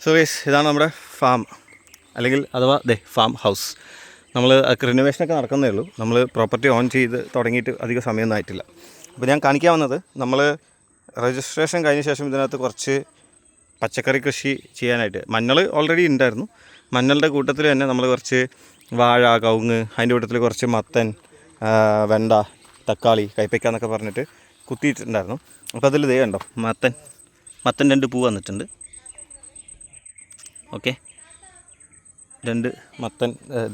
So guys, ഇതാണ് നമ്മുടെ farm, അല്ലെങ്കിൽ അഥവാ ഫാം ഹൗസ്. നമ്മൾ റിനോവേഷനൊക്കെ നടക്കുന്നേ ഉള്ളൂ. നമ്മൾ പ്രോപ്പർട്ടി ഓൺ ചെയ്ത് തുടങ്ങിയിട്ട് അധികം സമയമൊന്നും ആയിട്ടില്ല. അപ്പോൾ ഞാൻ കാണിക്കാൻ വന്നത്, നമ്മൾ രജിസ്ട്രേഷൻ കഴിഞ്ഞ ശേഷം ഇതിനകത്ത് കുറച്ച് പച്ചക്കറി കൃഷി ചെയ്യാനായിട്ട്, മഞ്ഞൾ ഓൾറെഡി ഉണ്ടായിരുന്നു. മഞ്ഞളുടെ കൂട്ടത്തിൽ തന്നെ നമ്മൾ കുറച്ച് വാഴ, കവുങ്ങ്, അതിൻ്റെ കൂട്ടത്തിൽ കുറച്ച് മത്തൻ, വെണ്ട, തക്കാളി, കൈപ്പയ്ക്ക എന്നൊക്കെ പറഞ്ഞിട്ട് കുത്തിയിട്ടുണ്ടായിരുന്നു. അപ്പോൾ അതിൽ കണ്ടോ, മത്തൻ 2 പൂ വന്നിട്ടുണ്ട്. ഓക്കെ, 2 മത്തൻ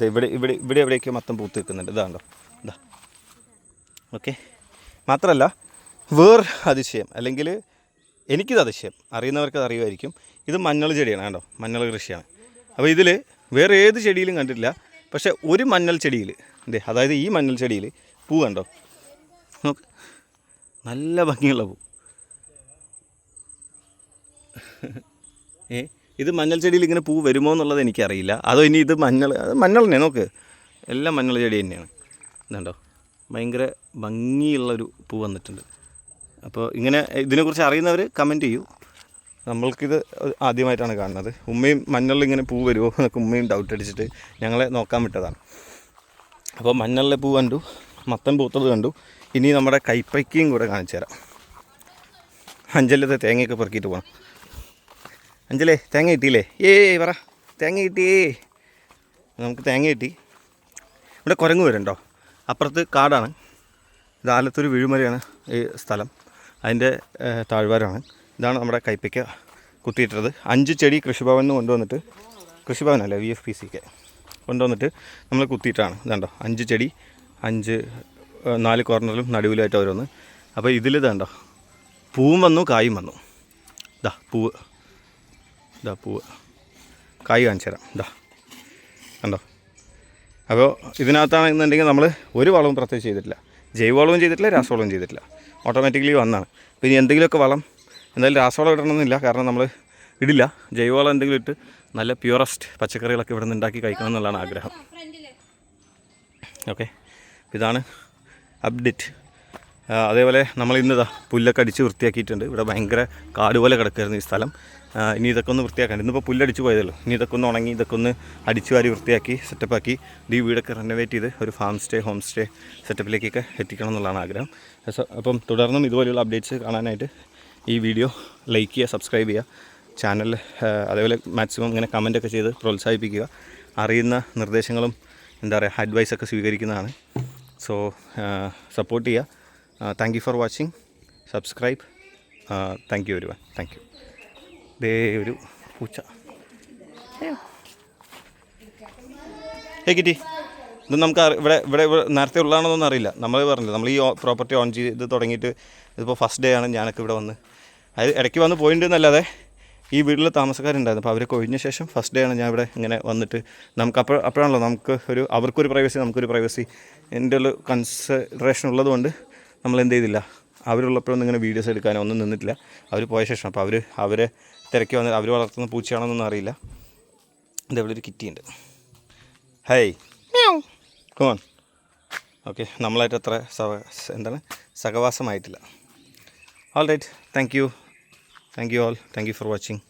ഇവിടെ എവിടെയൊക്കെ മത്തൻ പൂത്ത് നിൽക്കുന്നുണ്ട്. ഇതാണ്ടോ, ഇതാ. ഓക്കെ, മാത്രമല്ല അതിശയം, അല്ലെങ്കിൽ എനിക്കിത് അതിശയം, അറിയുന്നവർക്ക് അത് അറിയുമായിരിക്കും. ഇത് മഞ്ഞൾ ചെടിയാണ്, കണ്ടോ, മഞ്ഞൾ കൃഷിയാണ്. അപ്പോൾ ഇതിൽ വേറെ ഏത് ചെടിയിലും കണ്ടിട്ടില്ല, പക്ഷേ ഒരു മഞ്ഞൾ ചെടിയിൽ, അതായത് ഈ മഞ്ഞൾ ചെടിയിൽ പൂ കണ്ടോ, നോക്ക്, നല്ല ഭംഗിയുള്ള പൂ. ഇത് മഞ്ഞൾ ചെടിയിൽ ഇങ്ങനെ പൂ വരുമോ എന്നുള്ളത് എനിക്കറിയില്ല. അതോ ഇനി ഇത് മഞ്ഞൾ തന്നെ, നോക്ക്, എല്ലാം മഞ്ഞൾ ചെടി തന്നെയാണ്. ഇതുണ്ടോ, ഭയങ്കര ഭംഗിയുള്ളൊരു പൂ വന്നിട്ടുണ്ട്. അപ്പോൾ ഇങ്ങനെ ഇതിനെക്കുറിച്ച് അറിയുന്നവർ കമൻറ്റ് ചെയ്യൂ. നമ്മൾക്കിത് ആദ്യമായിട്ടാണ് കാണുന്നത്. ഉമ്മയും മഞ്ഞളിൽ ഇങ്ങനെ പൂ വരുമോ എന്നൊക്കെ ഉമ്മയും ഡൗട്ട് അടിച്ചിട്ട് ഞങ്ങളെ നോക്കാൻ വിട്ടതാണ്. അപ്പോൾ മഞ്ഞളിലെ പൂ കണ്ടു, മത്തൻ പൂത്തത് കണ്ടു. ഇനി നമ്മുടെ കൈപ്പയ്ക്കയും കൂടെ കാണിച്ചു തരാം. അഞ്ചലത്തെ തേങ്ങയൊക്കെ പെറുക്കിയിട്ട് പോകണം. അഞ്ചലേ, തേങ്ങ കിട്ടിയില്ലേ? പറ, തേങ്ങ കിട്ടിയേ. നമുക്ക് തേങ്ങ കിട്ടി. ഇവിടെ കുരങ്ങ് വരുന്നുണ്ടോ? അപ്പുറത്ത് കാടാണ്. ഇത് ആലത്തൂർ വീഴുമലയാണ് ഈ സ്ഥലം, അതിൻ്റെ താഴ്വാരമാണ്. ഇതാണ് നമ്മുടെ കൈപ്പയ്ക്ക കുത്തിയിട്ടത്. 5 ചെടി കൃഷിഭവനിൽ നിന്ന് കൊണ്ടുവന്നിട്ട്, കൃഷിഭവനല്ല VFPCക്ക് കൊണ്ടുവന്നിട്ട് നമ്മൾ കുത്തിയിട്ടാണ്. ഇതുണ്ടോ, 5 ചെടി, 4 കോർണറിലും നടുവിലായിട്ട് ഓരോന്ന്. അപ്പോൾ ഇതിൽ ഇതുണ്ടോ, പൂവും വന്നു, കായും വന്നു. പൂവ് കായ് കാണിച്ചു തരാം. കണ്ടോ. അപ്പോൾ ഇതിനകത്താണെന്നുണ്ടെങ്കിൽ നമ്മൾ ഒരു വളവും പ്രത്യേകിച്ച് ചെയ്തിട്ടില്ല, ജൈവവളവും ചെയ്തിട്ടില്ല, രാസവളവും ചെയ്തിട്ടില്ല. ഓട്ടോമാറ്റിക്കലി വന്നാണ്. അപ്പോൾ ഇനി എന്തെങ്കിലുമൊക്കെ വളം, എന്തായാലും രാസവളം ഇടണമെന്നില്ല, കാരണം നമ്മൾ ഇടില്ല. ജൈവവളം എന്തെങ്കിലും ഇട്ട് നല്ല പ്യൂറസ്റ്റ് പച്ചക്കറികളൊക്കെ ഇവിടെ നിന്ന് ഉണ്ടാക്കി കഴിക്കണം എന്നുള്ളതാണ് ആഗ്രഹം. ഓക്കെ, ഇതാണ് അപ്ഡേറ്റ്. അതേപോലെ നമ്മൾ ഇന്ന് പുല്ലൊക്കെ അടിച്ച് വൃത്തിയാക്കിയിട്ടുണ്ട്. ഇവിടെ ഭയങ്കര കാട് പോലെ കിടക്കുമായിരുന്നു ഈ സ്ഥലം. ഇനി ഇതൊക്കെ ഒന്ന് വൃത്തിയാക്കാൻ, ഇന്നിപ്പോൾ പുല്ലടിച്ച് പോയതല്ലോ, ഇനി ഇതൊക്കെ ഒന്ന് ഉണങ്ങി, ഇതൊക്കെ ഒന്ന് അടിച്ചു വാരി വൃത്തിയാക്കി സെറ്റപ്പാക്കി ഈ വീടൊക്കെ റെനോവേറ്റ് ചെയ്ത് ഒരു ഹോം സ്റ്റേ സെറ്റപ്പിലേക്കൊക്കെ എത്തിക്കണം എന്നുള്ളതാണ് ആഗ്രഹം. അപ്പം തുടർന്നും ഇതുപോലെയുള്ള അപ്ഡേറ്റ്സ് കാണാനായിട്ട് ഈ വീഡിയോ ലൈക്ക് ചെയ്യുക, സബ്സ്ക്രൈബ് ചെയ്യുക, ചാനൽ അതേപോലെ മാക്സിമം ഇങ്ങനെ കമൻറ്റൊക്കെ ചെയ്ത് പ്രോത്സാഹിപ്പിക്കുക. അറിയുന്ന നിർദ്ദേശങ്ങളും അഡ്വൈസൊക്കെ സ്വീകരിക്കുന്നതാണ്. സോ സപ്പോർട്ട് ചെയ്യുക. Thank you for watching. Subscribe. Thank you everyone. Thank you. ഒരു പൂച്ച കിട്ടി. ഇത് നമുക്ക് ഇവിടെ നേരത്തെ ഉള്ളതാണെന്നൊന്നും അറിയില്ല. നമ്മൾ പറഞ്ഞില്ല, നമ്മൾ ഈ പ്രോപ്പർട്ടി ഓൺ ചെയ്ത് തുടങ്ങിയിട്ട് ഇതിപ്പോൾ ഫസ്റ്റ് ഡേ ആണ് ഞാനൊക്കെ ഇവിടെ വന്ന്. അത് ഇടയ്ക്ക് വന്ന് പോയിട്ടുണ്ടെന്നല്ലാതെ ഈ വീട്ടിൽ താമസക്കാരുണ്ടായിരുന്നു. അപ്പോൾ അവരൊക്കെ ഒഴിഞ്ഞ ശേഷം ഫസ്റ്റ് ഡേ ആണ് ഞാൻ ഇവിടെ ഇങ്ങനെ വന്നിട്ട്, നമുക്ക് അപ്പോഴാണല്ലോ നമുക്ക് അവർക്കൊരു പ്രൈവസി, നമുക്കൊരു പ്രൈവസി, എൻ്റെ ഒരു കൺസിഡറേഷൻ ഉള്ളതുകൊണ്ട് നമ്മൾ എന്ത് ചെയ്തില്ല, അവരുള്ളപ്പോഴൊന്നും ഇങ്ങനെ വീഡിയോസ് എടുക്കാനോ ഒന്നും നിന്നിട്ടില്ല. അവർ പോയ ശേഷം. അപ്പോൾ അവരെ തിരക്കി വന്ന് അവർ വളർത്തുന്ന പൂച്ചയാണെന്നൊന്നും അറിയില്ല. ഇതെവിടെ ഒരു കിറ്റിയുണ്ട്. ഹേയ് കോൺ. ഓക്കെ, നമ്മളായിട്ട് അത്ര സഹവാസമായിട്ടില്ല. All right, thank you all. Thank you for watching.